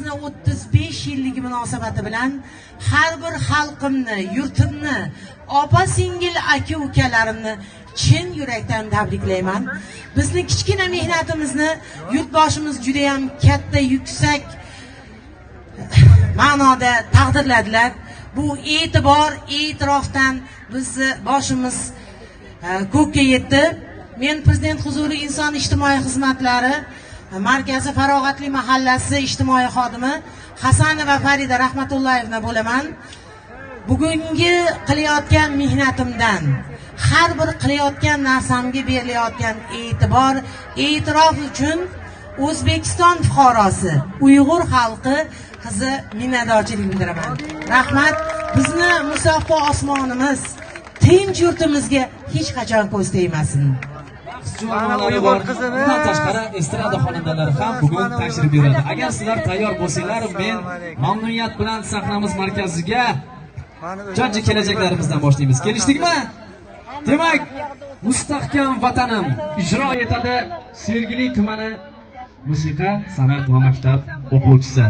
Vatanimizni 35 yilligi munosabati bilan har bir xalqimni, yurtimni, opa-singil aka-ukalarimni chin yurakdan tabriklayman. Bizni kichkina mehnatimizni yurtboshimiz juda ham katta, yuksak ma'noda taqdirladilar. Bu e'tibor, e'tirofdan bizni boshimiz ko'kka yetdi. Men Prezident huzuri inson ijtimoiy xizmatlari markazi Farog'atli mahallasi ijtimoiy xodimi Hasanova Farida Rahmatullayevna bo'laman. Bugungi qilayotgan mehnatimdan, har bir qilayotgan narsamga berilayotgan e'tibor, e'tirof uchun O'zbekiston fuqarosi, Uyg'ur xalqi qizi minnatdorchilik bildiraman. Rahmat. Bizni musaffo osmonimiz, tinch yurtimizga hech qachon ko'z tegmasin. Uyg'ur qizini bundan tashqari estrada xonandalari ham bugun tashrif buyuradi. Agar sizlar tayyor bo'lsanglar, men mamnuniyat bilan sahnamiz markaziga jajji kelajaklarimizdan boshlaymiz. Kelishdikmi? Demak, mustahkam vatanim ijro etadi Sergeli tumani musiqa san'at va maktab o'quvchisi.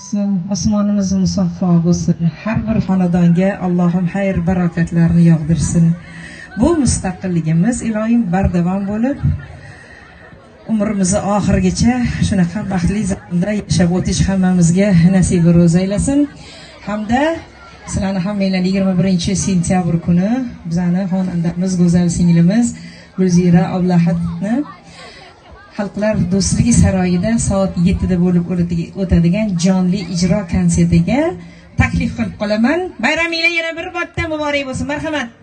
bo'lsin, osmonimiz musaffo bo'lsin. Har bir xonadonga Allohim xayr barokatlarni yog'dirsin. Bu mustaqilligimiz iloyim bardavom bo'lib, umrimizni oxirigacha shunaqa baxtli zamonda yashab o'tish hammamizga nasib ro'z aylasin. Hamda sizlarni hammanglarni 21-sentyabr kuni bizani xonandamiz, go'zal singlimiz Gulzira Ablahatni Xalqlar do'stligi saroyida soat 7 da bo'lib o'tadigan jonli ijro konsertiga taklif qilib qolaman. Bayraminglar yana bir marta muborak bo'lsin. Marhamat.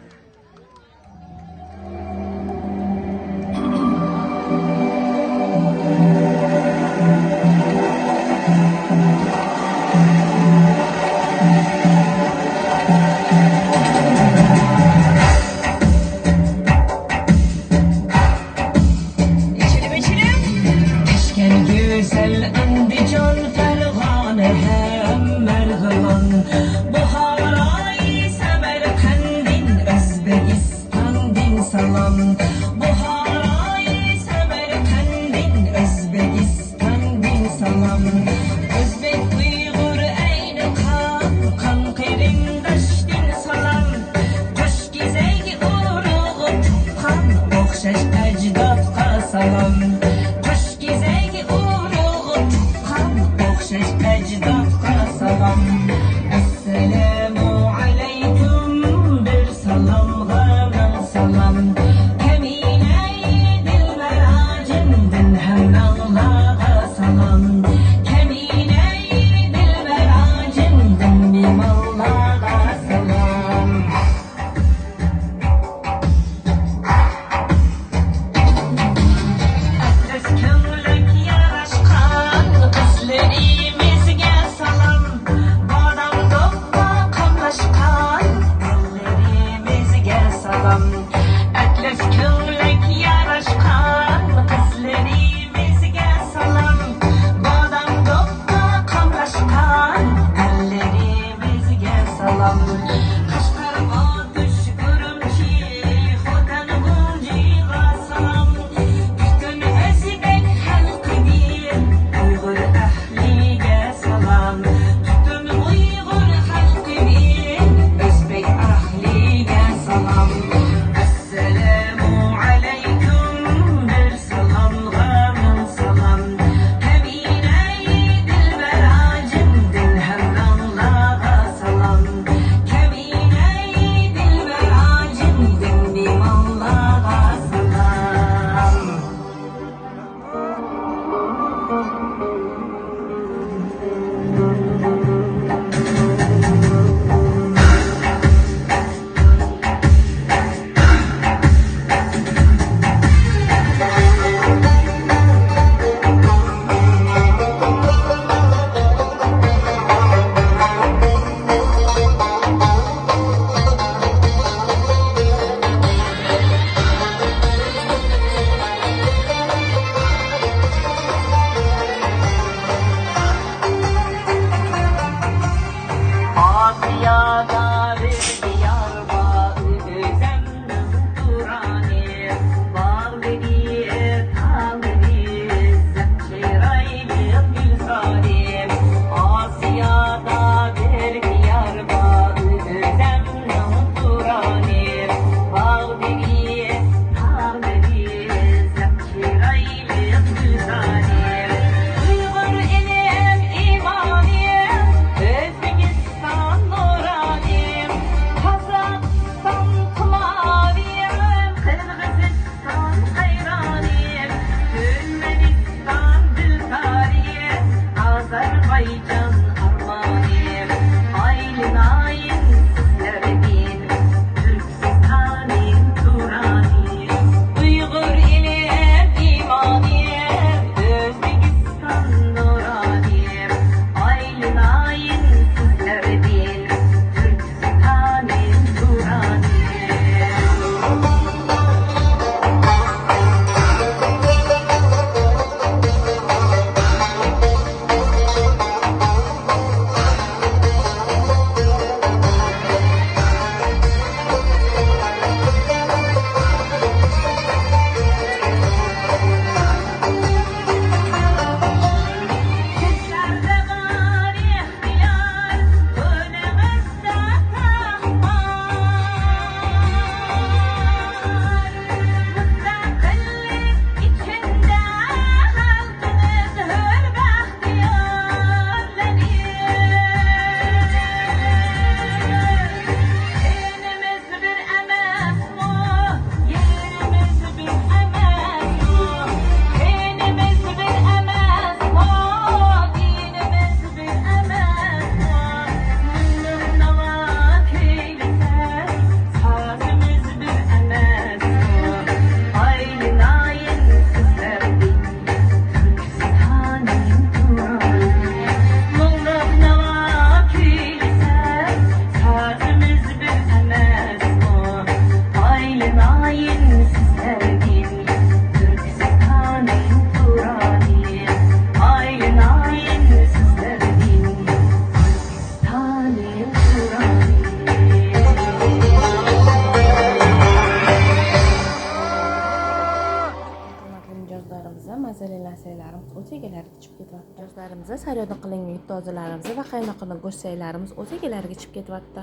mijozlarimiz o'z egalariga chiqib ketyapti. Mijozlarimizda sariyada qilingan yut tozalarimiz va qaynoqini go'shtlarimiz o'z egalariga chiqib ketyapti.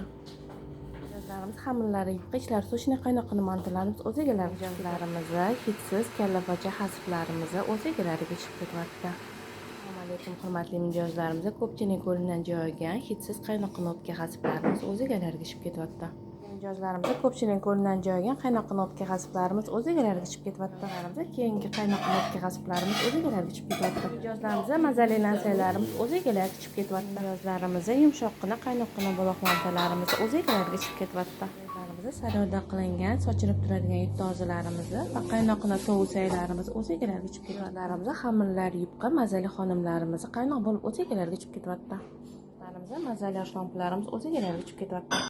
Mijozlarimiz xamirlari, yupqa ichlari so'shini qaynoqini mantilarimiz o'z egalariga mijozlarimizda hidsiz kallapocha hasiflarimiz o'z egalariga chiqib ketyapti. Assalomu alaykum hurmatli mijozlarimiz, ko'pchilik ko'ringan joyga hidsiz qaynoqini o'tga hasiflarimiz o'z egalariga chiqib ketyapti. Mijozlarimizda ko'pchilik ko'ringan joyga qaynoqini o'tga hasiflarimiz o'z egalariga chiqib ketyapti. Keyingi qaynoqini o'tga hasiflarimiz o'z egalariga chiqib ketyapti. Mijozlarimizda mazali lansalarimiz o'z egalariga chiqib ketyapti. Mijozlarimizda yumshoqqina qaynoqqina bo'loq lansalarimiz o'z egalariga chiqib ketyapti. Mijozlarimizda sariyada qilingan sochilib turadigan yut tozalarimiz va qaynoqqina tovusaylarimiz o'z egalariga chiqib ketyapti. Mijozlarimizda xamirlar yupqa mazali xonimlarimiz qaynoq bo'lib o'z egalariga chiqib ketyapti. Mijozlarimizda mazali yosh lampalarimiz o'z egalariga chiqib ketyapti.